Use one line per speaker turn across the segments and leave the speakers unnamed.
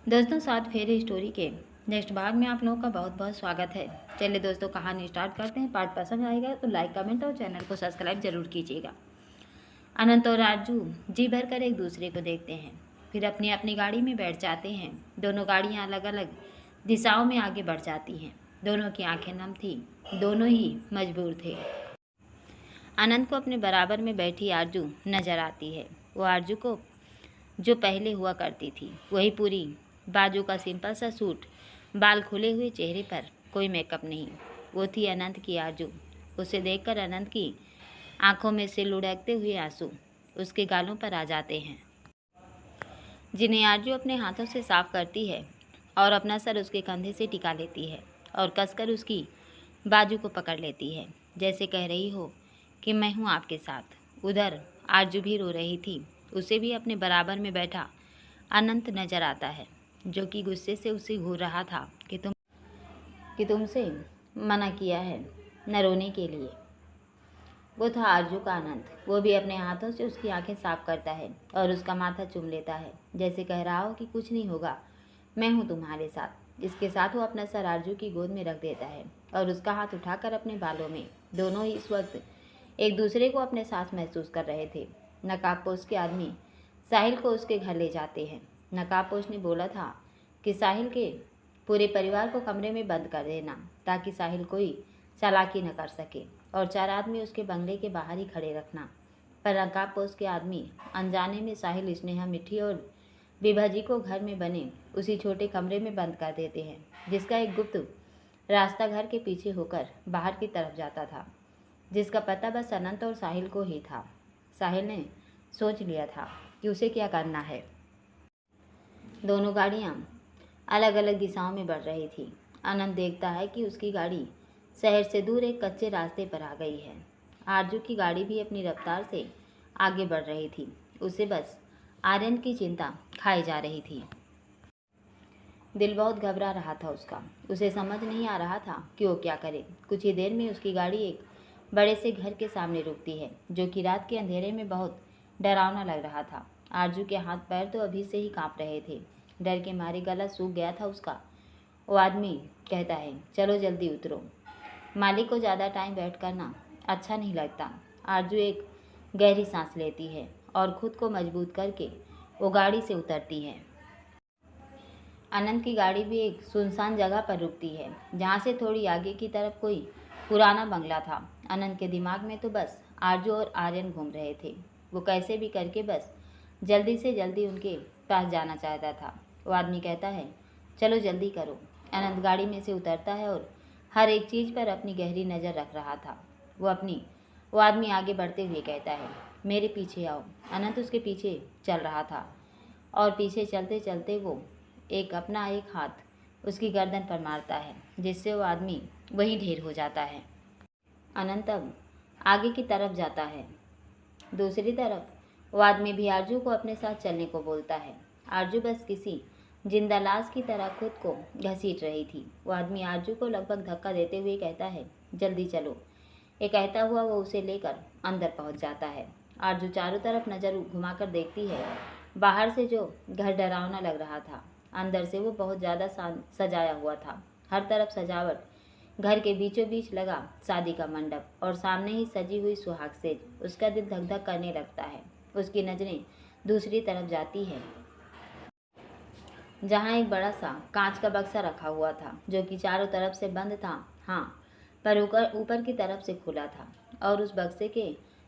दोस्तों, साथ फेरे स्टोरी के नेक्स्ट भाग में आप लोगों का बहुत बहुत स्वागत है। चलिए दोस्तों, कहानी स्टार्ट करते हैं। पार्ट पसंद आएगा तो लाइक कमेंट और चैनल को सब्सक्राइब जरूर कीजिएगा। अनंत और राजू जी भर कर एक दूसरे को देखते हैं, फिर अपनी अपनी गाड़ी में बैठ जाते हैं। दोनों गाड़ियाँ अलग अलग दिशाओं में आगे बढ़ जाती हैं। दोनों की आंखें नम थी, दोनों ही मजबूर थे। अनंत को अपने बराबर में बैठी आरजू नजर आती है। वो आरजू को जो पहले हुआ करती थी, वही पूरी बाजू का सिंपल सा सूट, बाल खुले हुए, चेहरे पर कोई मेकअप नहीं। वो थी अनंत की आरजू। उसे देखकर अनंत की आंखों में से लुढ़कते हुए आंसू उसके गालों पर आ जाते हैं, जिन्हें आरजू अपने हाथों से साफ करती है और अपना सर उसके कंधे से टिका लेती है और कसकर उसकी बाजू को पकड़ लेती है, जैसे कह रही हो कि मैं हूँ आपके साथ। उधर आरजू भी रो रही थी। उसे भी अपने बराबर में बैठा अनंत नजर आता है, जो कि गुस्से से उसे घूर रहा था कि तुमसे मना किया है न रोने के लिए। वो था आरजू का अनंत। वो भी अपने हाथों से उसकी आंखें साफ करता है और उसका माथा चूम लेता है, जैसे कह रहा हो कि कुछ नहीं होगा, मैं हूँ तुम्हारे साथ। इसके साथ वो अपना सर आरजू की गोद में रख देता है और उसका हाथ उठाकर अपने बालों में। दोनों ही इस वक्त एक दूसरे को अपने साथ महसूस कर रहे थे। नकाबपोश के आदमी साहिल को उसके घर ले जाते हैं। नकाबपोश ने बोला था कि साहिल के पूरे परिवार को कमरे में बंद कर देना, ताकि साहिल कोई चालाकी न कर सके, और 4 आदमी उसके बंगले के बाहर ही खड़े रखना। पर नकाबपोश के आदमी अनजाने में साहिल, स्नेहा, मिठी और विभाजी को घर में बने उसी छोटे कमरे में बंद कर देते हैं, जिसका एक गुप्त रास्ता घर के पीछे होकर बाहर की तरफ जाता था, जिसका पता बस अनंत और साहिल को ही था। साहिल ने सोच लिया था कि उसे क्या करना है। दोनों गाड़ियाँ अलग अलग दिशाओं में बढ़ रही थी। अनंत देखता है कि उसकी गाड़ी शहर से दूर एक कच्चे रास्ते पर आ गई है। आरजू की गाड़ी भी अपनी रफ्तार से आगे बढ़ रही थी। उसे बस आर्यन की चिंता खाई जा रही थी। दिल बहुत घबरा रहा था उसका। उसे समझ नहीं आ रहा था कि वो क्या करे। कुछ ही देर में उसकी गाड़ी एक बड़े से घर के सामने रुकती है, जो कि रात के अंधेरे में बहुत डरावना लग रहा था। आरजू के हाथ पैर तो अभी से ही कांप रहे थे। डर के मारे गला सूख गया था उसका। वो आदमी कहता है, चलो जल्दी उतरो, मालिक को ज़्यादा टाइम वेट करना अच्छा नहीं लगता। आरजू एक गहरी सांस लेती है और खुद को मजबूत करके वो गाड़ी से उतरती है। अनंत की गाड़ी भी एक सुनसान जगह पर रुकती है, जहाँ से थोड़ी आगे की तरफ कोई पुराना बंगला था। अनंत के दिमाग में तो बस आरजू और आर्यन घूम रहे थे। वो कैसे भी करके बस जल्दी से जल्दी उनके पास जाना चाहता था। वो आदमी कहता है, चलो जल्दी करो। अनंत गाड़ी में से उतरता है और हर एक चीज़ पर अपनी गहरी नज़र रख रहा था। वो आदमी आगे बढ़ते हुए कहता है, मेरे पीछे आओ। अनंत उसके पीछे चल रहा था और पीछे चलते चलते वो अपना एक हाथ उसकी गर्दन पर मारता है, जिससे वो आदमी वहीं ढेर हो जाता है। अनंत अब आगे की तरफ जाता है। दूसरी तरफ वो आदमी भी आरजू को अपने साथ चलने को बोलता है। आरजू बस किसी जिंदा लाश की तरह खुद को घसीट रही थी। वो आदमी आरजू को लगभग धक्का देते हुए कहता है, जल्दी चलो। ये कहता हुआ वो उसे लेकर अंदर पहुंच जाता है। आरजू चारों तरफ नज़र घुमाकर देखती है। बाहर से जो घर डरावना लग रहा था, अंदर से वो बहुत ज़्यादा सजाया हुआ था। हर तरफ सजावट, घर के बीचों बीच लगा शादी का मंडप और सामने ही सजी हुई सुहाग सेज। उसका दिल धक धक करने लगता है। उसकी नज़रें दूसरी तरफ जाती है, जहाँ एक बड़ा सा कांच का बक्सा रखा हुआ था, जो कि चारों तरफ से बंद था, हाँ, पर ऊपर की तरफ से खुला था, और उस बक्से के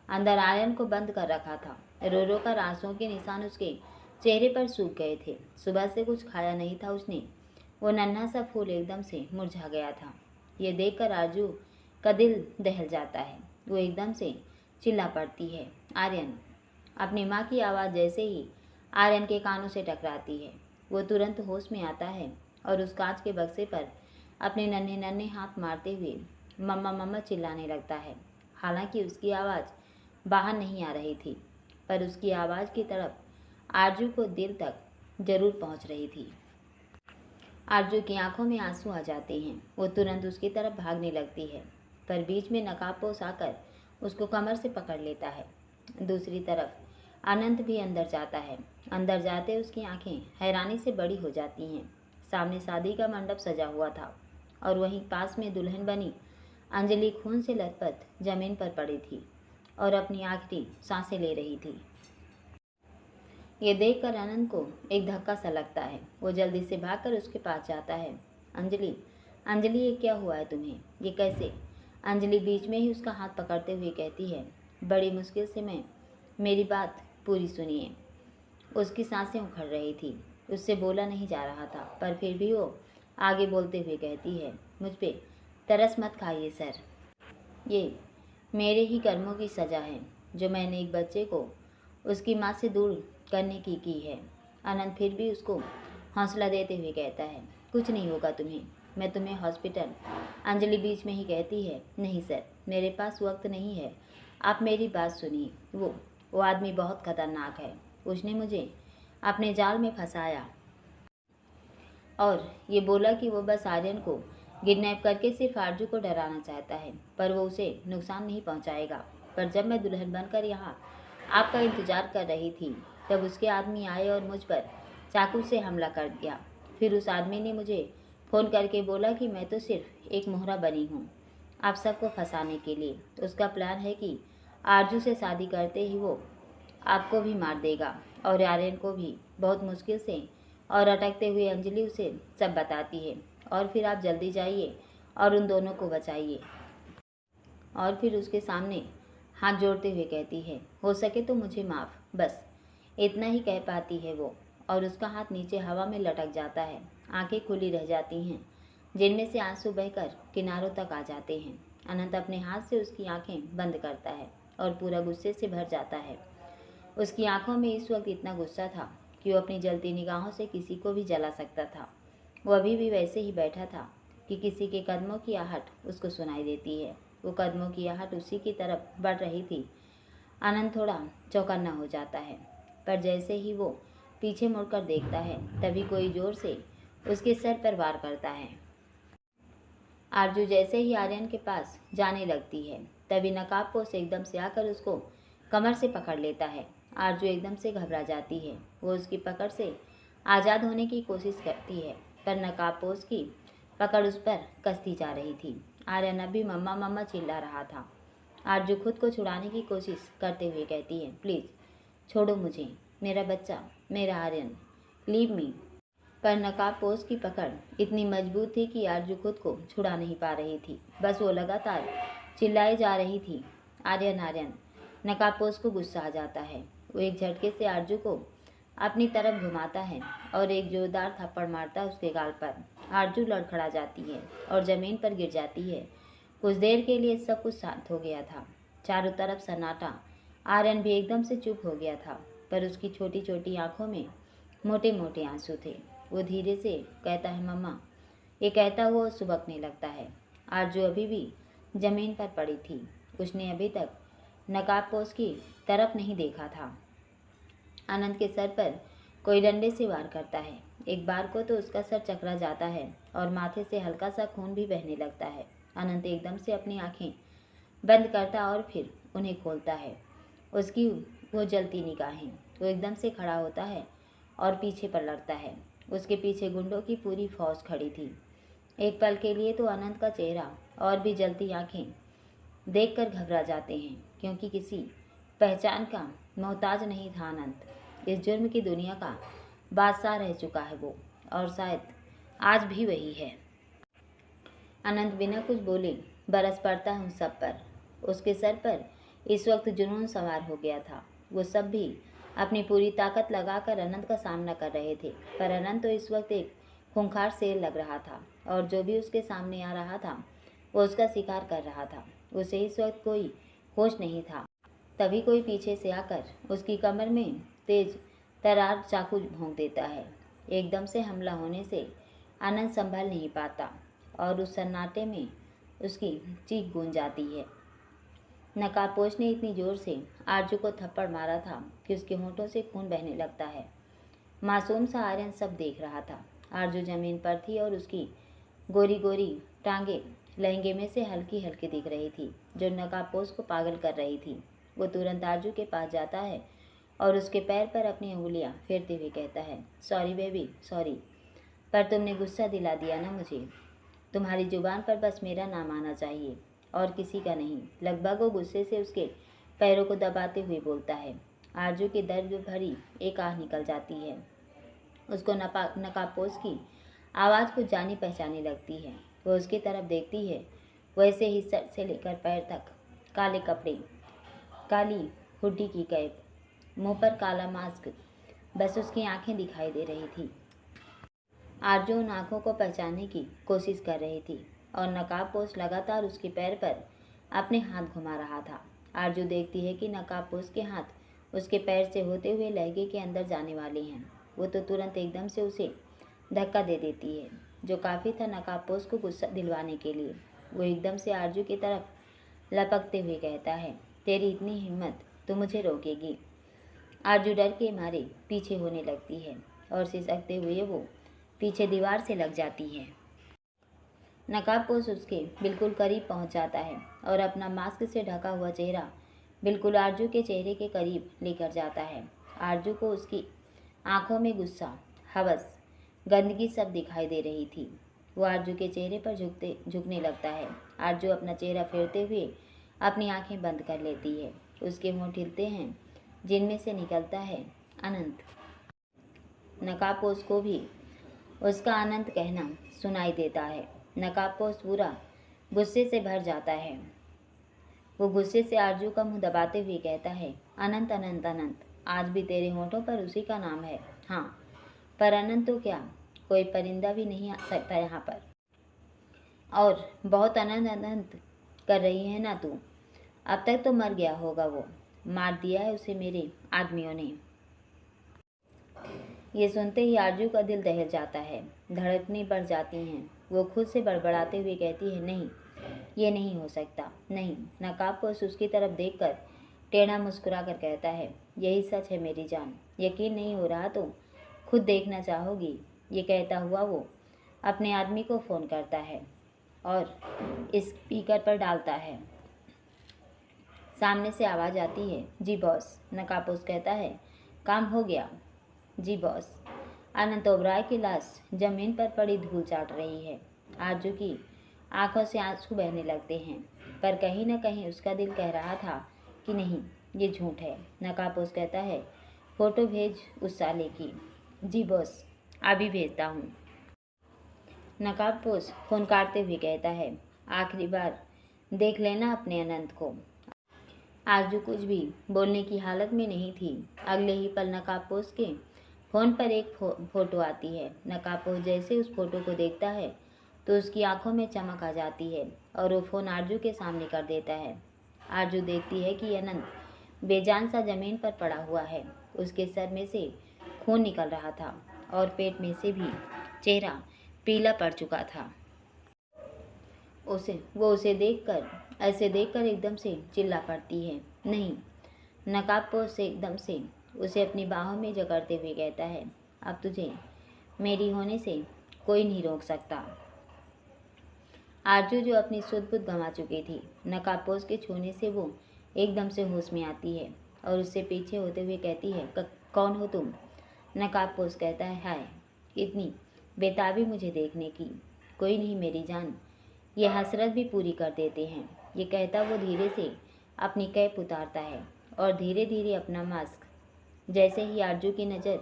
अंदर आर्यन को बंद कर रखा था। रो रो कर आंसुओं के निशान उसके चेहरे पर सूख गए थे। सुबह से कुछ खाया नहीं था उसने। वो नन्हा सा फूल एकदम से मुरझा गया था। ये देखकर आरजू का दिल दहल जाता है। वो एकदम से चिल्ला पड़ती है, आर्यन। अपनी माँ की आवाज़ जैसे ही आर्यन के कानों से टकराती है, वो तुरंत होश में आता है और उस कांच के बक्से पर अपने नन्हे नन्हे हाथ मारते हुए मम्मा मम्मा चिल्लाने लगता है। हालांकि उसकी आवाज़ बाहर नहीं आ रही थी, पर उसकी आवाज़ की तरफ आरजू को दिल तक जरूर पहुंच रही थी। आरजू की आंखों में आंसू आ जाते हैं। वो तुरंत उसकी तरफ भागने लगती है, पर बीच में नकाबपोश आकर उसको कमर से पकड़ लेता है। दूसरी तरफ अनंत भी अंदर जाता है। अंदर जाते उसकी आंखें हैरानी से बड़ी हो जाती हैं। सामने शादी का मंडप सजा हुआ था और वहीं पास में दुल्हन बनी अंजलि खून से लथपथ जमीन पर पड़ी थी और अपनी आखिरी सांसें ले रही थी। ये देखकर आनंद को एक धक्का सा लगता है। वो जल्दी से भागकर उसके पास जाता है। अंजलि, अंजलि, ये क्या हुआ है तुम्हें? ये कैसे? अंजलि बीच में ही उसका हाथ पकड़ते हुए कहती है, बड़ी मुश्किल से मैं, मेरी बात पूरी सुनिए। उसकी सांसें उखड़ रही थी। उससे बोला नहीं जा रहा था, पर फिर भी वो आगे बोलते हुए कहती है, मुझ पे तरस मत खाइए सर। ये मेरे ही कर्मों की सज़ा है जो मैंने एक बच्चे को उसकी माँ से दूर करने की है। आनंद फिर भी उसको हौसला देते हुए कहता है, कुछ नहीं होगा तुम्हें, मैं तुम्हें हॉस्पिटल। अंजलि बीच में ही कहती है, नहीं सर, मेरे पास वक्त नहीं है, आप मेरी बात सुनिए। वो आदमी बहुत खतरनाक है। उसने मुझे अपने जाल में फंसाया और ये बोला कि वो बस आर्यन को किडनैप करके सिर्फ आरजू को डराना चाहता है, पर वो उसे नुकसान नहीं पहुंचाएगा। पर जब मैं दुल्हन बनकर यहाँ आपका इंतजार कर रही थी, तब उसके आदमी आए और मुझ पर चाकू से हमला कर दिया। फिर उस आदमी ने मुझे फ़ोन करके बोला कि मैं तो सिर्फ एक मोहरा बनी हूँ आप सबको फंसाने के लिए। उसका प्लान है कि आरजू से शादी करते ही वो आपको भी मार देगा और आर्यन को भी। बहुत मुश्किल से और अटकते हुए अंजलि उसे सब बताती है और फिर आप जल्दी जाइए और उन दोनों को बचाइए। और फिर उसके सामने हाथ जोड़ते हुए कहती है, हो सके तो मुझे माफ़, बस इतना ही कह पाती है वो। और उसका हाथ नीचे हवा में लटक जाता है। आंखें खुली रह जाती हैं, जिनमें से आंसू बहकर किनारों तक आ जाते हैं। अनंत अपने हाथ से उसकी आंखें बंद करता है और पूरा गुस्से से भर जाता है। उसकी आंखों में इस वक्त इतना गुस्सा था कि वो अपनी जलती निगाहों से किसी को भी जला सकता था। वो अभी भी वैसे ही बैठा था कि किसी के कदमों की आहट उसको सुनाई देती है। वो कदमों की आहट उसी की तरफ बढ़ रही थी। आनंद थोड़ा चौकन्ना हो जाता है, पर जैसे ही वो पीछे मुड़कर देखता है, तभी कोई जोर से उसके सर पर वार करता है। आरजू जैसे ही आर्यन के पास जाने लगती है, तभी नकाबपोश एकदम से आकर उसको कमर से पकड़ लेता है। आरजू एकदम से घबरा जाती है। वो उसकी पकड़ से आज़ाद होने की कोशिश करती है, पर नकाबपोश की पकड़ उस पर कसती जा रही थी। आर्यन अभी मम्मा मम्मा चिल्ला रहा था। आरजू खुद को छुड़ाने की कोशिश करते हुए कहती है, प्लीज़ छोड़ो मुझे, मेरा बच्चा, मेरा आर्यन, लीव मी। पर नकाबपोश की पकड़ इतनी मजबूत थी कि आरजू खुद को छुड़ा नहीं पा रही थी। बस वो लगातार चिल्लाए जा रही थी, आर्यन, आर्यन। नकाबपोश को गुस्सा आ जाता है। वो एक झटके से आरजू को अपनी तरफ घुमाता है और एक जोरदार थप्पड़ मारता है उसके गाल पर। आरजू लड़खड़ा जाती है और ज़मीन पर गिर जाती है। कुछ देर के लिए सब कुछ शांत हो गया था। चारों तरफ सन्नाटा। आर्यन भी एकदम से चुप हो गया था, पर उसकी छोटी छोटी आंखों में मोटे मोटे आंसू थे। वो धीरे से कहता है, मम्मा। ये कहता हुआ सुबकने लगता है। आरजू अभी भी जमीन पर पड़ी थी। उसने अभी तक नकाबपोश की तरफ नहीं देखा था। आनंद के सर पर कोई डंडे से वार करता है। एक बार को तो उसका सर चकरा जाता है और माथे से हल्का सा खून भी बहने लगता है। अनंत एकदम से अपनी आंखें बंद करता और फिर उन्हें खोलता है। उसकी वो जलती निगाहें। वो एकदम से खड़ा होता है और पीछे पलटता है। उसके पीछे गुंडों की पूरी फौज खड़ी थी। एक पल के लिए तो अनंत का चेहरा और भी जलती आंखें देखकर घबरा जाते हैं, क्योंकि किसी पहचान का मोहताज नहीं था अनंत। इस जुर्म की दुनिया का बादशाह रह चुका है वो, और शायद आज भी वही है। अनंत बिना कुछ बोले बरस पड़ता है उन सब पर। उसके सर पर इस वक्त जुनून सवार हो गया था। वो सब भी अपनी पूरी ताकत लगाकर अनंत का सामना कर रहे थे, पर अनंत तो इस वक्त एक खूंखार शेर लग रहा था और जो भी उसके सामने आ रहा था वो उसका शिकार कर रहा था। उसे इस वक्त कोई होश नहीं था। तभी कोई पीछे से आकर उसकी कमर में तेज तरार चाकू भोंक देता है। एकदम से हमला होने से आनंद संभल नहीं पाता और उस सन्नाटे में उसकी चीख गूंज जाती है। नकाबपोश ने इतनी जोर से आरजू को थप्पड़ मारा था कि उसके होंठों से खून बहने लगता है। मासूम सा आर्यन सब देख रहा था। आरजू जमीन पर थी और उसकी गोरी गोरी टांगे लहंगे में से हल्की हल्की दिख रही थी, जो नकाबपोश को पागल कर रही थी। वो तुरंत आरजू के पास जाता है और उसके पैर पर अपनी उंगलियां फेरते हुए कहता है, सॉरी बेबी, सॉरी, पर तुमने गुस्सा दिला दिया ना मुझे। तुम्हारी जुबान पर बस मेरा नाम आना चाहिए और किसी का नहीं। लगभग वो गुस्से से उसके पैरों को दबाते हुए बोलता है। आरजू की दर्द भरी एक आह निकल जाती है। उसको नकाबपोश की आवाज़ कुछ जानी पहचानी लगती है। वो उसकी तरफ देखती है। वैसे ही सर से लेकर पैर तक काले कपड़े, काली हुड्डी की कैप, मुंह पर काला मास्क, बस उसकी आंखें दिखाई दे रही थी। आरजू उन आंखों को पहचानने की कोशिश कर रही थी और नकाबपोश लगातार उसके पैर पर अपने हाथ घुमा रहा था। आरजू देखती है कि नकाबपोश के हाथ उसके पैर से होते हुए लहंगे के अंदर जाने वाले हैं। वो तो तुरंत एकदम से उसे धक्का दे देती है, जो काफ़ी था नकाबपोश को गुस्सा दिलवाने के लिए। वो एकदम से आरजू की तरफ लपकते हुए कहता है, तेरी इतनी हिम्मत तो मुझे रोकेगी। आरजू डर के मारे पीछे होने लगती है और सिसकते हुए वो पीछे दीवार से लग जाती है। नकाबपोश उसके बिल्कुल करीब पहुंच जाता है और अपना मास्क से ढका हुआ चेहरा बिल्कुल आरजू के चेहरे के करीब लेकर जाता है। आरजू को उसकी आंखों में गुस्सा, हवस, गंदगी सब दिखाई दे रही थी। वो आरजू के चेहरे पर झुकने लगता है। आरजू अपना चेहरा फेरते हुए अपनी आंखें बंद कर लेती है। उसके होंठ हिलते हैं, जिनमें से निकलता है अनंत। नकाबपोश को भी उसका अनंत कहना सुनाई देता है। नकाबपोश पूरा गुस्से से भर जाता है। वो गुस्से से आरजू का मुंह दबाते हुए कहता है, अनंत अनंत अनंत, आज भी तेरे होठों पर उसी का नाम है। हाँ, पर अनंत तो क्या, कोई परिंदा भी नहीं आ सकता यहाँ पर। और बहुत अनंत अनंत कर रही है ना तू। अब तक तो मर गया होगा। वो मार दिया है उसे मेरे आदमियों ने। ये सुनते ही आरजू का दिल दहल जाता है, धड़कनें बढ़ जाती हैं। वो खुद से बड़बड़ाते हुए कहती है, नहीं, ये नहीं हो सकता, नहीं। नकाबपोश उसकी तरफ देखकर टेढ़ा मुस्कुरा कर कहता है, यही सच है मेरी जान। यकीन नहीं हो रहा तो खुद देखना चाहोगी। ये कहता हुआ वो अपने आदमी को फ़ोन करता है और स्पीकर पर डालता है। सामने से आवाज़ आती है, जी बॉस। नकाबपोश कहता है, काम हो गया। जी बॉस। अनंत ओबराय की लाश जमीन पर पड़ी धूल चाट रही है। आरजू की आंखों से आंसू बहने लगते हैं, पर कहीं न कहीं उसका दिल कह रहा था कि नहीं, ये झूठ है। नकाबपोश कहता है, फ़ोटो भेज उस साले की। जी बॉस, अभी भेजता हूँ। नकाबपोश फ़ोन काटते हुए कहता है, आखिरी बार देख लेना अपने अनंत को। आरजू कुछ भी बोलने की हालत में नहीं थी। अगले ही पल नकाबपोश के फ़ोन पर एक फ़ोटो आती है। नकाबपोश जैसे उस फोटो को देखता है तो उसकी आंखों में चमक आ जाती है और वो फ़ोन आरजू के सामने कर देता है। आरजू देखती है कि अनंत बेजान सा ज़मीन पर पड़ा हुआ है। उसके सर में से खून निकल रहा था और पेट में से भी चेहरा पीला पड़ चुका था। वो उसे देखकर एकदम से चिल्ला पड़ती है, नहीं। नकाबपोश से एकदम से उसे अपनी बाहों में जकड़ते हुए कहता है, अब तुझे मेरी होने से कोई नहीं रोक सकता। आरजू जो अपनी सुध-बुध गंवा चुकी थी, नकाबपोश के छूने से वो एकदम से होश में आती है और उससे पीछे होते हुए कहती है, कौन हो तुम? नकाबपोश कहता है, हाय, इतनी बेताबी मुझे देखने की। कोई नहीं मेरी जान, ये हसरत भी पूरी कर देते हैं। ये कहता वो धीरे से अपनी कैप उतारता है और धीरे धीरे अपना मास्क। जैसे ही आरजू की नज़र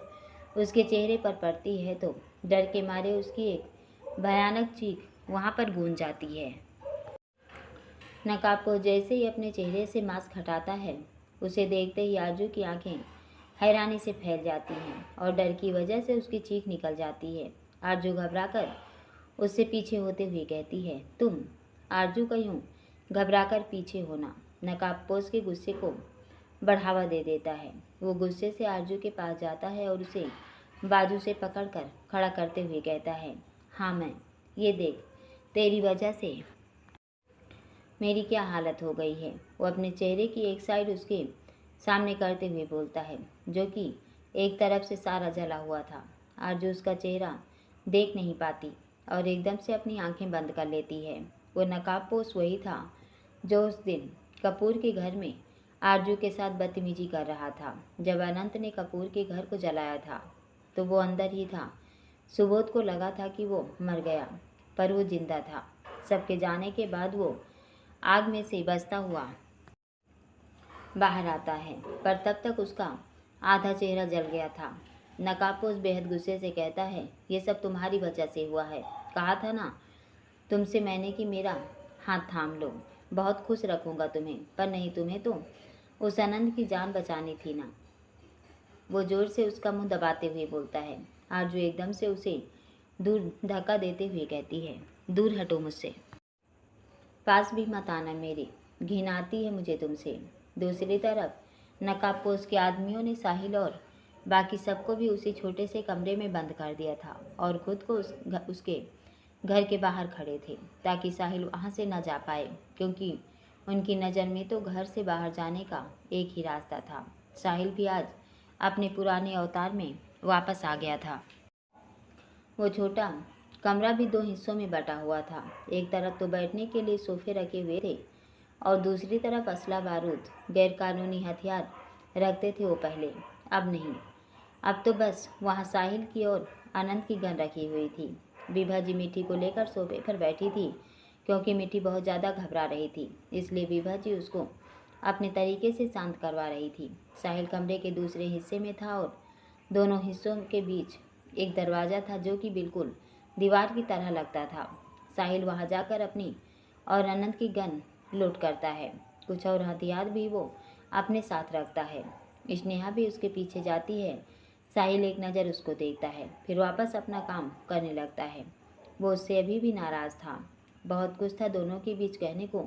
उसके चेहरे पर पड़ती है तो डर के मारे उसकी एक भयानक चीख वहाँ पर गूंज जाती है। नकाबपोश जैसे ही अपने चेहरे से मास्क हटाता है, उसे देखते ही आरजू की आंखें हैरानी से फैल जाती हैं और डर की वजह से उसकी चीख निकल जाती है। आरजू घबराकर उससे पीछे होते हुए कहती है, तुम? आरजू का यूं घबराकर पीछे होना नकाबपोश के गुस्से को बढ़ावा दे देता है। वो गुस्से से आरजू के पास जाता है और उसे बाजू से पकड़कर खड़ा करते हुए कहता है, हाँ मैं, ये देख, तेरी वजह से मेरी क्या हालत हो गई है। वो अपने चेहरे की एक साइड उसके सामने करते हुए बोलता है, जो कि एक तरफ से सारा जला हुआ था। आरजू उसका चेहरा देख नहीं पाती और एकदम से अपनी आंखें बंद कर लेती है। वो नकाबपोश वही था जो उस दिन कपूर के घर में आरजू के साथ बदतमीजी कर रहा था। जब अनंत ने कपूर के घर को जलाया था तो वो अंदर ही था। सुबोध को लगा था कि वो मर गया, पर वो जिंदा था। सबके जाने के बाद वो आग में से बचता हुआ बाहर आता है, पर तब तक उसका आधा चेहरा जल गया था। नकाबपोश बेहद गुस्से से कहता है, ये सब तुम्हारी वजह से हुआ है। कहा था ना तुमसे मैंने कि मेरा हाथ थाम लो, बहुत खुश रखूंगा तुम्हें, पर नहीं, तुम्हें तो उस आनंद की जान बचानी थी ना। वो जोर से उसका मुंह दबाते हुए बोलता है। आरजू एकदम से उसे दूर धक्का देते हुए कहती है, दूर हटो मुझसे, पास भी मत आना मेरे, घिन आती है मुझे तुमसे। दूसरी तरफ नकाबपोश के आदमियों ने साहिल और बाकी सबको भी उसी छोटे से कमरे में बंद कर दिया था और खुद को उसके घर के बाहर खड़े थे ताकि साहिल वहाँ से न जा पाए, क्योंकि उनकी नज़र में तो घर से बाहर जाने का एक ही रास्ता था। साहिल भी आज अपने पुराने अवतार में वापस आ गया था। वो छोटा कमरा भी दो हिस्सों में बटा हुआ था। एक तरफ तो बैठने के लिए सोफे रखे हुए थे और दूसरी तरफ असला बारूद, गैरकानूनी हथियार रखते थे वो पहले, अब नहीं। अब तो बस वहाँ साहिल की और अनंत की गन रखी हुई थी। विभा जी मिट्टी को लेकर सोफे पर बैठी थी, क्योंकि मिट्टी बहुत ज़्यादा घबरा रही थी, इसलिए विभा जी उसको अपने तरीके से शांत करवा रही थी। साहिल कमरे के दूसरे हिस्से में था और दोनों हिस्सों के बीच एक दरवाज़ा था जो कि बिल्कुल दीवार की तरह लगता था। साहिल वहाँ जाकर अपनी और अनंत की गन लोड करता है। कुछ और हथियार भी वो अपने साथ रखता है। स्नेहा भी उसके पीछे जाती है। साहिल एक नज़र उसको देखता है, फिर वापस अपना काम करने लगता है। वो उससे अभी भी नाराज़ था। बहुत कुछ था दोनों के बीच कहने को,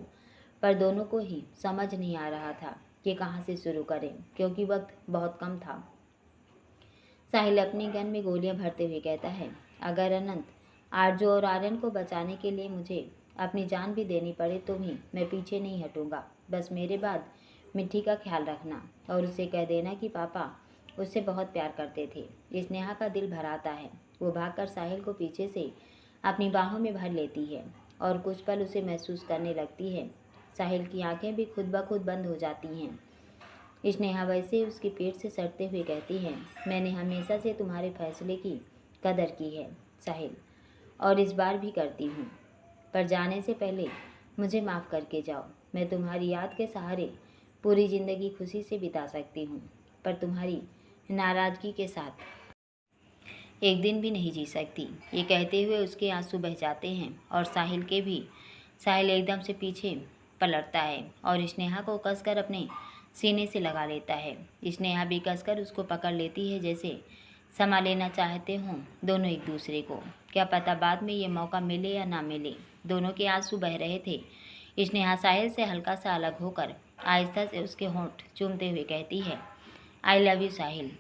पर दोनों को ही समझ नहीं आ रहा था कि कहाँ से शुरू करें, क्योंकि वक्त बहुत कम था। साहिल अपनी गन में गोलियां भरते हुए कहता है, अगर अनंत, आरजू और आर्यन को बचाने के लिए मुझे अपनी जान भी देनी पड़े तो भी मैं पीछे नहीं हटूंगा। बस मेरे बाद मिट्टी का ख्याल रखना और उसे कह देना कि पापा उससे बहुत प्यार करते थे। स्नेहा का दिल भर आता है। वो भागकर साहिल को पीछे से अपनी बाहों में भर लेती है और कुछ पल उसे महसूस करने लगती है। साहिल की आंखें भी खुद ब खुद बंद हो जाती हैं। स्नेहा वैसे उसके पेट से सटते हुए कहती है, मैंने हमेशा से तुम्हारे फैसले की कदर की है साहिल, और इस बार भी करती हूँ, पर जाने से पहले मुझे माफ़ करके जाओ। मैं तुम्हारी याद के सहारे पूरी ज़िंदगी खुशी से बिता सकती हूँ, पर तुम्हारी नाराज़गी के साथ एक दिन भी नहीं जी सकती। ये कहते हुए उसके आंसू बह जाते हैं और साहिल के भी। साहिल एकदम से पीछे पलटता है और स्नेहा को कसकर अपने सीने से लगा लेता है। स्नेहा भी कसकर उसको पकड़ लेती है, जैसे समा लेना चाहते हों दोनों एक दूसरे को। क्या पता बाद में ये मौका मिले या ना मिले। दोनों के आंसू बह रहे थे। स्नेहा साहिल से हल्का सा अलग होकर आहिस्ता से उसके होंठ चूमते हुए कहती है, I love you Sahil,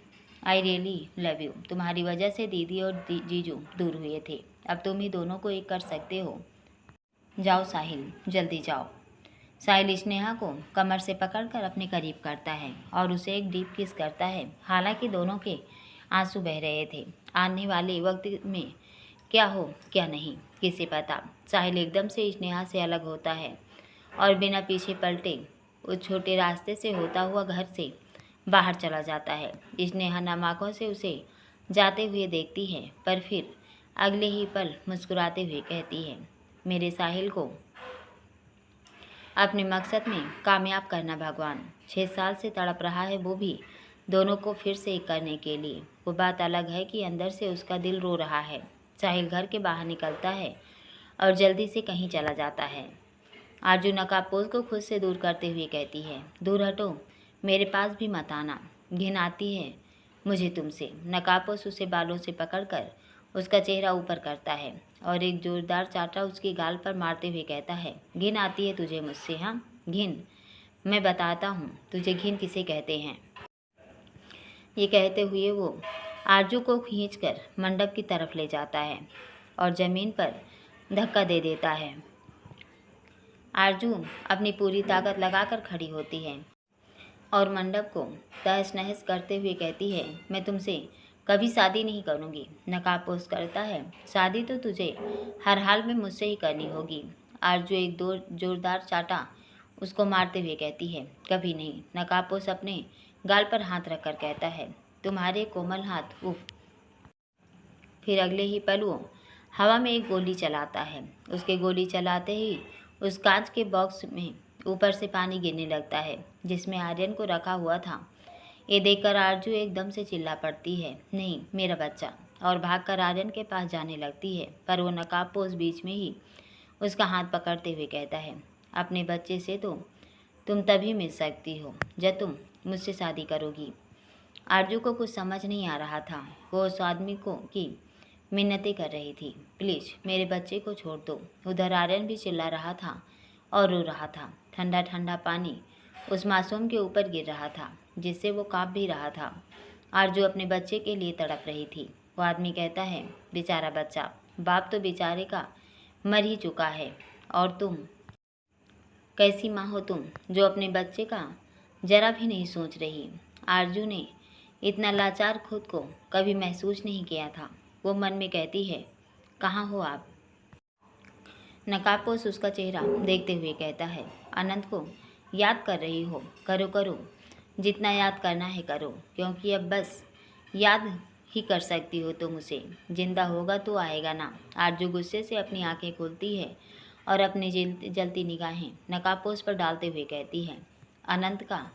I really love you. तुम्हारी वजह से दीदी और जीजू दूर हुए थे, अब तुम ही दोनों को एक कर सकते हो। जाओ साहिल, जल्दी जाओ। साहिल स्नेहा को कमर से पकड़कर अपने करीब करता है और उसे एक डीप किस करता है। हालांकि दोनों के आंसू बह रहे थे। आने वाले वक्त में क्या हो क्या नहीं किसे पता। साहिल एकदम से स्नेहा से अलग होता है और बिना पीछे पलटे उस छोटे रास्ते से होता हुआ घर से बाहर चला जाता है। स्नेहा नम आंखों से उसे जाते हुए देखती है, पर फिर अगले ही पल मुस्कुराते हुए कहती है, मेरे साहिल को अपने मकसद में कामयाब करना भगवान। 6 साल से तड़प रहा है वो भी दोनों को फिर से एक करने के लिए। वो बात अलग है कि अंदर से उसका दिल रो रहा है। साहिल घर के बाहर निकलता है और जल्दी से कहीं चला जाता है। आरजू नकाबपोश को खुद से दूर करते हुए कहती है, दूर हटो, मेरे पास भी मत आना, घिन आती है मुझे तुमसे। नकाबपोश उसे बालों से पकड़कर उसका चेहरा ऊपर करता है और एक जोरदार चाटा उसकी गाल पर मारते हुए कहता है, घिन आती है तुझे मुझसे? हाँ, घिन? मैं बताता हूँ तुझे घिन किसे कहते हैं। ये कहते हुए वो आरजू को खींचकर मंडप की तरफ ले जाता है और ज़मीन पर धक्का दे देता है। आरजू अपनी पूरी ताकत लगाकर खड़ी होती है और मंडप को तहस नहस करते हुए कहती है, मैं तुमसे कभी शादी नहीं करूँगी। नकाबपोश करता है, शादी तो तुझे हर हाल में मुझसे ही करनी होगी। आरजू एक जोरदार चाटा उसको मारते हुए कहती है, कभी नहीं। नकाबपोश अपने गाल पर हाथ रखकर कहता है, तुम्हारे कोमल हाथ, उफ। फिर अगले ही पल वो हवा में एक गोली चलाता है। उसके गोली चलाते ही उस कांच के बॉक्स में ऊपर से पानी गिरने लगता है जिसमें आर्यन को रखा हुआ था। ये देखकर आरजू एकदम से चिल्ला पड़ती है, नहीं मेरा बच्चा, और भागकर आर्यन के पास जाने लगती है। पर वो नकाबपोश बीच में ही उसका हाथ पकड़ते हुए कहता है, अपने बच्चे से तो तुम तभी मिल सकती हो जब तुम मुझसे शादी करोगी। आरजू को कुछ समझ नहीं आ रहा था। वो उस आदमी को की मिन्नतें कर रही थी, प्लीज़ मेरे बच्चे को छोड़ दो। उधर आर्यन भी चिल्ला रहा था और रो रहा था। ठंडा ठंडा पानी उस मासूम के ऊपर गिर रहा था जिससे वो काँप भी रहा था। आरजू अपने बच्चे के लिए तड़प रही थी। वो आदमी कहता है, बेचारा बच्चा, बाप तो बेचारे का मर ही चुका है, और तुम कैसी माँ हो तुम जो अपने बच्चे का जरा भी नहीं सोच रही। आरजू ने इतना लाचार खुद को कभी महसूस नहीं किया था। वो मन में कहती है, कहाँ हो आप। नकाबपोश उसका चेहरा देखते हुए कहता है, अनंत को याद कर रही हो, करो करो, जितना याद करना है करो, क्योंकि अब बस याद ही कर सकती हो तुम उसे, जिंदा होगा तो आएगा ना। आरजू गुस्से से अपनी आंखें खोलती है और अपनी जलती निगाहें नकाबपोश पर डालते हुए कहती है, अनंत का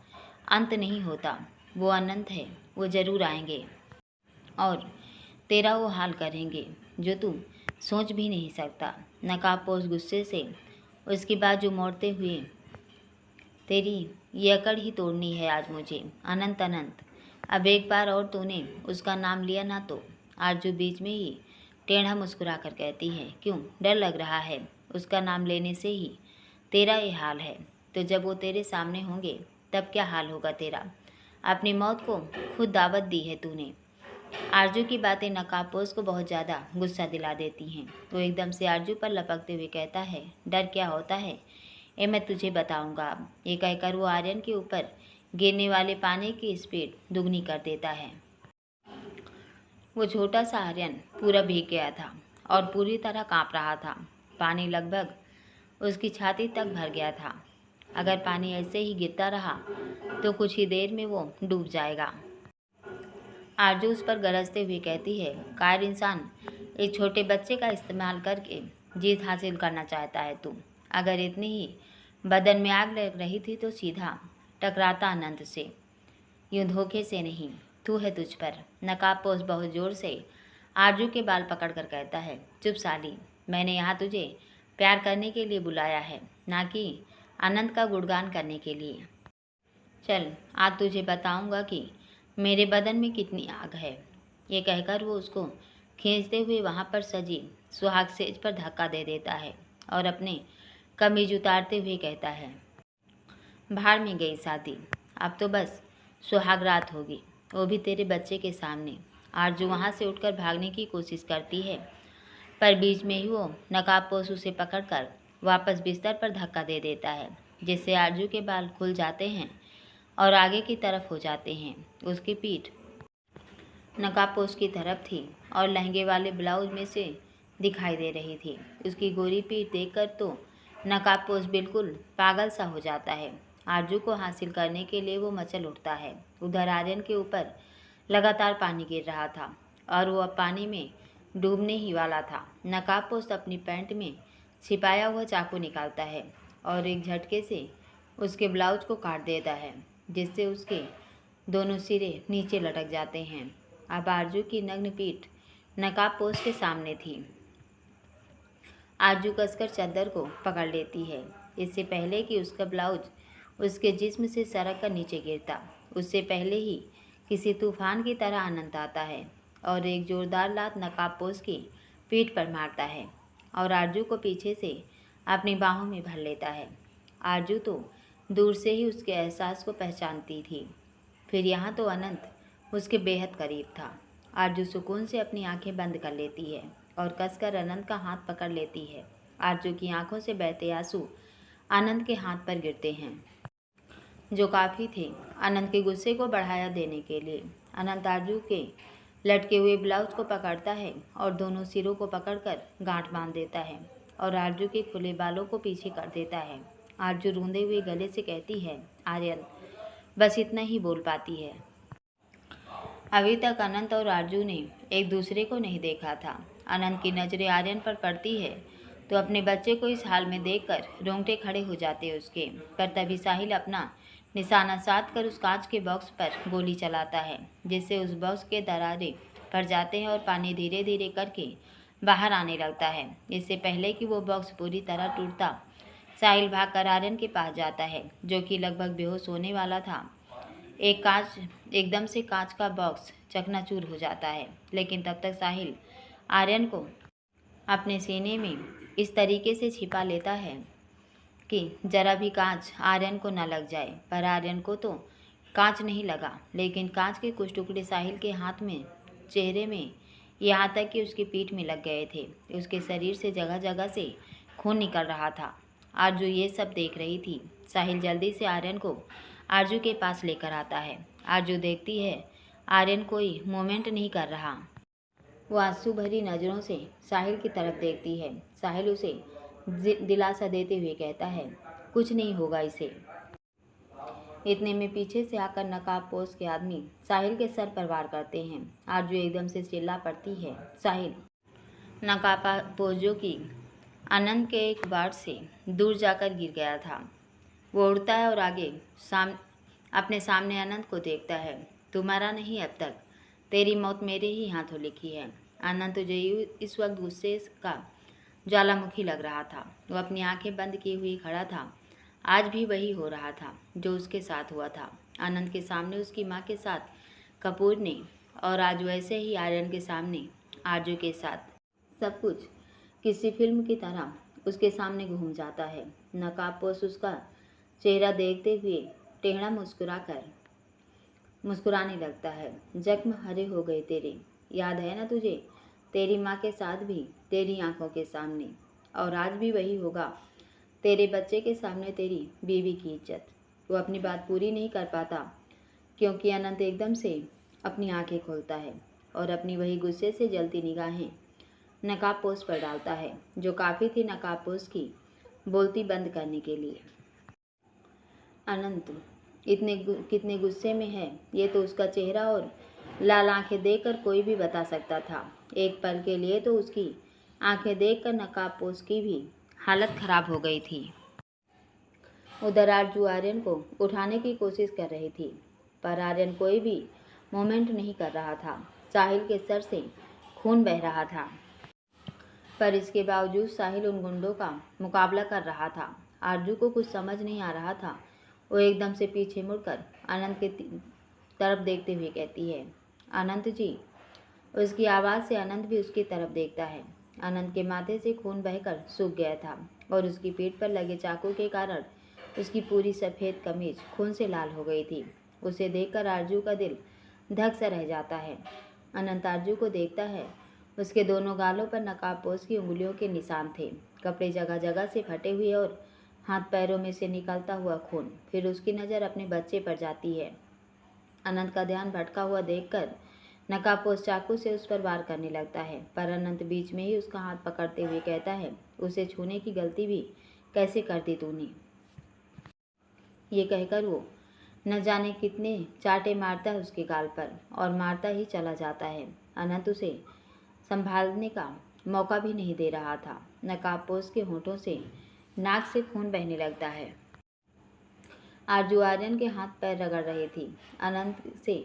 अंत नहीं होता, वो अनंत है, वो ज़रूर आएंगे और तेरा वो हाल करेंगे जो तू सोच भी नहीं सकता। नकाबपोश गुस्से से उसकी बाजू मोड़ते हुए, तेरी ये अकड़ ही तोड़नी है आज मुझे, अनंत अनंत। अब एक बार और तूने उसका नाम लिया ना तो। आरजू बीच में ही टेढ़ा मुस्कुरा कर कहती है, क्यों डर लग रहा है? उसका नाम लेने से ही तेरा ये हाल है, तो जब वो तेरे सामने होंगे तब क्या हाल होगा तेरा? अपनी मौत को खुद दावत दी है तूने। आरजू की बातें नकाबपोश को बहुत ज़्यादा गुस्सा दिला देती हैं। वो एकदम से आरजू पर लपकते हुए कहता है, डर क्या होता है ये मैं तुझे बताऊंगा अब। ये कहकर वो आर्यन के ऊपर गिरने वाले पानी की स्पीड दुगनी कर देता है। वो छोटा सा आर्यन पूरा भीग गया था और पूरी तरह कांप रहा था। पानी लगभग उसकी छाती तक भर गया था। अगर पानी ऐसे ही गिरता रहा तो कुछ ही देर में वो डूब जाएगा। आरजू उस पर गरजते हुए कहती है, कायर इंसान, एक छोटे बच्चे का इस्तेमाल करके जीत हासिल करना चाहता है तू। अगर इतनी ही बदन में आग लग रही थी तो सीधा टकराता अनंत से, यूं धोखे से नहीं। तू है तुझ पर। नकाबपोश बहुत ज़ोर से आरजू के बाल पकड़कर कहता है, चुप साली, मैंने यहाँ तुझे प्यार करने के लिए बुलाया है, ना कि अनंत का गुणगान करने के लिए। चल आज तुझे बताऊंगा कि मेरे बदन में कितनी आग है। ये कहकर वो उसको खींचते हुए वहाँ पर सजी सुहाग सेज पर धक्का दे देता है और अपने कमीज उतारते हुए कहता है, भाड़ में गई शादी, अब तो बस सुहाग रात होगी, वो भी तेरे बच्चे के सामने। आरजू वहाँ से उठकर भागने की कोशिश करती है, पर बीच में ही वो नकाबपोश उसे पकड़कर वापस बिस्तर पर धक्का दे देता है, जिससे आरजू के बाल खुल जाते हैं और आगे की तरफ हो जाते हैं। उसकी पीठ नकाबपोश की तरफ थी और लहंगे वाले ब्लाउज में से दिखाई दे रही थी। उसकी गोरी पीठ देखकर तो नकाबपोश बिल्कुल पागल सा हो जाता है। आरजू को हासिल करने के लिए वो मचल उठता है। उधर आर्यन के ऊपर लगातार पानी गिर रहा था और वो अब पानी में डूबने ही वाला था। नकाबपोश अपनी पैंट में छिपाया हुआ चाकू निकालता है और एक झटके से उसके ब्लाउज को काट देता है, जिससे उसके दोनों सिरे नीचे लटक जाते हैं। अब आरजू की नग्न पीठ नकाबपोश के सामने थी। आरजू कसकर चादर को पकड़ लेती है, इससे पहले कि उसका ब्लाउज उसके जिस्म से सरक कर नीचे गिरता। उससे पहले ही किसी तूफान की तरह अनंत आता है और एक जोरदार लात नकाबपोश की पीठ पर मारता है और आरजू को पीछे से अपनी बाहों में भर लेता है। आरजू तो दूर से ही उसके एहसास को पहचानती थी, फिर यहाँ तो अनंत उसके बेहद करीब था। आरजू सुकून से अपनी आंखें बंद कर लेती है और कसकर अनंत का हाथ पकड़ लेती है। आरजू की आंखों से बहते आंसू अनंत के हाथ पर गिरते हैं, जो काफ़ी थे अनंत के गुस्से को बढ़ाया देने के लिए। अनंत आरजू के लटके हुए ब्लाउज को पकड़ता है और दोनों सिरों को पकड़कर गांठ बांध देता है और आरजू के खुले बालों को पीछे कर देता है। आरजू रोंदे हुए गले से कहती है, आर्यन, बस इतना ही बोल पाती है। अभी तक अनंत और आरजू ने एक दूसरे को नहीं देखा था। अनंत की नज़रें आर्यन पर पड़ती है तो अपने बच्चे को इस हाल में देखकर रोंगटे खड़े हो जाते उसके। पर तभी साहिल अपना निशाना साध कर उस कांच के बॉक्स पर गोली चलाता है, जिससे उस बॉक्स के दरारें पड़ जाते हैं और पानी धीरे धीरे करके बाहर आने लगता है। इससे पहले कि वो बॉक्स पूरी तरह टूटता, साहिल भागकर आर्यन के पास जाता है, जो कि लगभग बेहोश होने वाला था। एकदम से कांच का बॉक्स चकनाचूर हो जाता है, लेकिन तब तक साहिल आर्यन को अपने सीने में इस तरीके से छिपा लेता है कि जरा भी कांच आर्यन को न लग जाए। पर आर्यन को तो कांच नहीं लगा, लेकिन कांच के कुछ टुकड़े साहिल के हाथ में, चेहरे में, यहाँ तक कि उसकी पीठ में लग गए थे। उसके शरीर से जगह जगह से खून निकल रहा था। आरजू ये सब देख रही थी। साहिल जल्दी से आर्यन को आरजू के पास लेकर आता है। आरजू देखती है आर्यन कोई मूवमेंट नहीं कर रहा। वो आंसू भरी नज़रों से साहिल की तरफ देखती है। साहिल उसे दिलासा देते हुए कहता है, कुछ नहीं होगा इसे। इतने में पीछे से आकर नकाबपोश के आदमी साहिल के सर पर वार करते हैं। आरजू एकदम से चिल्ला पड़ती है, साहिल। नकाबपोश जो कि अनंत के एक बार से दूर जाकर गिर गया था, वो उड़ता है और आगे अपने सामने अनंत को देखता है। तुम्हारा नहीं, अब तक तेरी मौत मेरे ही हाथों लिखी है। अनंत तुझे इस वक्त गुस्से का ज्वालामुखी लग रहा था। वो अपनी आंखें बंद किए हुए खड़ा था। आज भी वही हो रहा था जो उसके साथ हुआ था। अनंत के सामने उसकी माँ के साथ कपूर ने, और आज वैसे ही आर्यन के सामने आरजू के साथ। सब कुछ किसी फिल्म की तरह उसके सामने घूम जाता है। नकाबपोश उसका चेहरा देखते हुए टेढ़ा मुस्कुराने लगता है। जख्म हरे हो गए तेरे, याद है ना तुझे? तेरी माँ के साथ भी तेरी आंखों के सामने, और आज भी वही होगा तेरे बच्चे के सामने तेरी बीवी की इज्जत। वो अपनी बात पूरी नहीं कर पाता, क्योंकि अनंत एकदम से अपनी आंखें खोलता है और अपनी वही गुस्से से जलती निगाहें नकाबपोश पर डालता है, जो काफ़ी थी नकाबपोश की बोलती बंद करने के लिए। अनंत कितने गुस्से में है, ये तो उसका चेहरा और लाल आंखें देखकर कोई भी बता सकता था। एक पल के लिए तो उसकी आंखें देखकर नकाबपोश की भी हालत खराब हो गई थी। उधर आरजू आर्यन को उठाने की कोशिश कर रही थी, पर आर्यन कोई भी मूवमेंट नहीं कर रहा था। साहिल के सर से खून बह रहा था, पर इसके बावजूद साहिल उन गुंडों का मुकाबला कर रहा था। आरजू को कुछ समझ नहीं आ रहा था। वो एकदम से पीछे मुड़कर अनंत के तरफ देखते हुए कहती है, अनंत जी। उसकी आवाज़ से अनंत भी उसकी तरफ देखता है। अनंत के माथे से खून बहकर सूख गया था और उसकी पीठ पर लगे चाकू के कारण उसकी पूरी सफ़ेद कमीज खून से लाल हो गई थी। उसे देखकर आरजू का दिल धक सा रह जाता है। अनंत आरजू को देखता है। उसके दोनों गालों पर नकाबपोश की उंगलियों के निशान थे। कपड़े जगह जगह से फटे हुए और हाथ पैरों में से निकलता हुआ खून। फिर उसकी नज़र अपने बच्चे पर जाती है। अनंत का ध्यान भटका हुआ देखकर नकाबपोश चाकू से उस पर वार करने लगता है, पर अनंत बीच में ही उसका हाथ पकड़ते हुए कहता है, उसे छूने की गलती भी कैसे कर दी तूने? ये कहकर वो न जाने कितने चाटे मारता है उसके गाल पर, और मारता ही चला जाता है। अनंत उसे संभालने का मौका भी नहीं दे रहा था। नकाबपोश के होठों से नाक से खून बहने लगता है। आरजू आर्यन के हाथ पैर रगड़ रही थी। अनंत से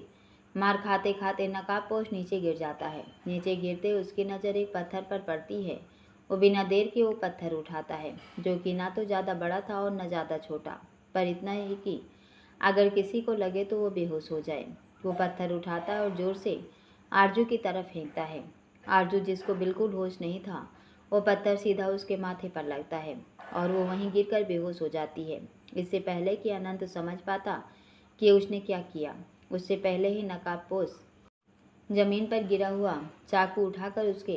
मार खाते खाते नकाबपोश नीचे गिर जाता है। नीचे गिरते उसकी नज़र एक पत्थर पर पड़ती है। वो बिना देर के वो पत्थर उठाता है, जो कि ना तो ज़्यादा बड़ा था और न ज़्यादा छोटा, पर इतना ही कि अगर किसी को लगे तो वो बेहोश हो जाए। वो पत्थर उठाता है और ज़ोर से आरजू की तरफ फेंकता है। आरजू, जिसको बिल्कुल होश नहीं था, वो पत्थर सीधा उसके माथे पर लगता है और वो वहीं गिरकर बेहोश हो जाती है। इससे पहले कि अनंत समझ पाता कि उसने क्या किया, उससे पहले ही नकाबपोश जमीन पर गिरा हुआ चाकू उठाकर उसके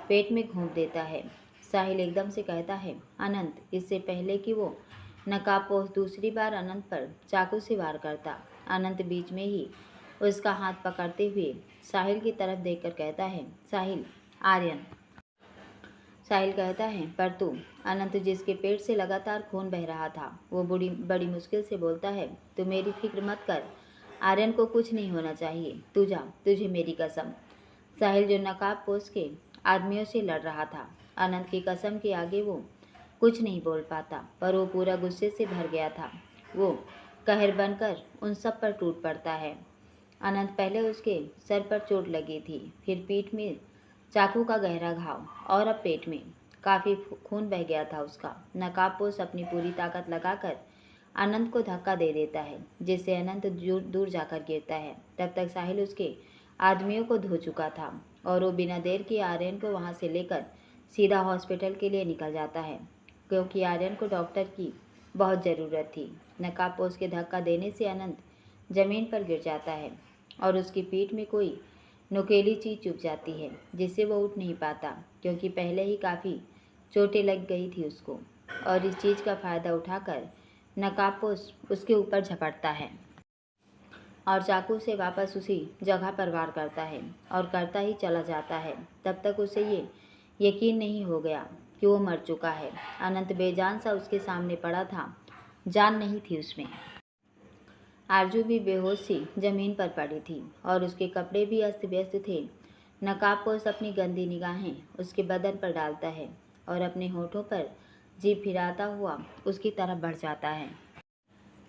पेट में घोंप देता है। साहिल एकदम से कहता है, अनंत। इससे पहले कि वो नकाबपोश दूसरी बार अनंत पर चाकू से वार करता, अनंत बीच में ही उसका हाथ पकड़ते हुए साहिल की तरफ देखकर कहता है, साहिल, आर्यन। साहिल कहता है, पर तू। अनंत, जिसके पेट से लगातार खून बह रहा था, वो बड़ी मुश्किल से बोलता है, तू मेरी फिक्र मत कर, आर्यन को कुछ नहीं होना चाहिए, तू जा, तुझे मेरी कसम। साहिल, जो नकाब पोष के आदमियों से लड़ रहा था, अनंत की कसम के आगे वो कुछ नहीं बोल पाता, पर वो पूरा गुस्से से भर गया था। वो कहर बनकर उन सब पर टूट पड़ता है। अनंत, पहले उसके सर पर चोट लगी थी, फिर पीठ में चाकू का गहरा घाव, और अब पेट में। काफ़ी खून बह गया था उसका। नकाबपोश अपनी पूरी ताकत लगाकर अनंत को धक्का दे देता है, जिससे अनंत दूर जाकर गिरता है। तब तक साहिल उसके आदमियों को धो चुका था और वो बिना देर किए आर्यन को वहाँ से लेकर सीधा हॉस्पिटल के लिए निकल जाता है, क्योंकि आर्यन को डॉक्टर की बहुत ज़रूरत थी। नकाबपोश के धक्का देने से अनंत ज़मीन पर गिर जाता है और उसकी पीठ में कोई नुकीली चीज़ चुभ जाती है, जिससे वो उठ नहीं पाता, क्योंकि पहले ही काफ़ी चोटें लग गई थी उसको। और इस चीज़ का फ़ायदा उठाकर नकाबपोश उसके ऊपर झपटता है और चाकू से वापस उसी जगह पर वार करता है और करता ही चला जाता है। तब तक उसे ये यकीन नहीं हो गया कि वो मर चुका है। अनंत बेजान सा उसके सामने पड़ा था, जान नहीं थी उसमें। आरजू भी बेहोश सी जमीन पर पड़ी थी और उसके कपड़े भी अस्त व्यस्त थे। नकाबपोश अपनी गंदी निगाहें उसके बदन पर डालता है और अपने होठों पर जीभ फिराता हुआ उसकी तरफ बढ़ जाता है।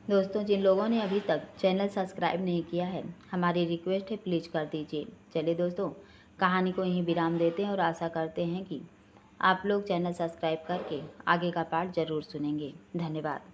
दोस्तों, जिन लोगों ने अभी तक चैनल सब्सक्राइब नहीं किया है, हमारी रिक्वेस्ट है, प्लीज़ कर दीजिए। चलिए दोस्तों, कहानी को यहीं विराम देते हैं और आशा करते हैं कि आप लोग चैनल सब्सक्राइब करके आगे का पार्ट ज़रूर सुनेंगे। धन्यवाद।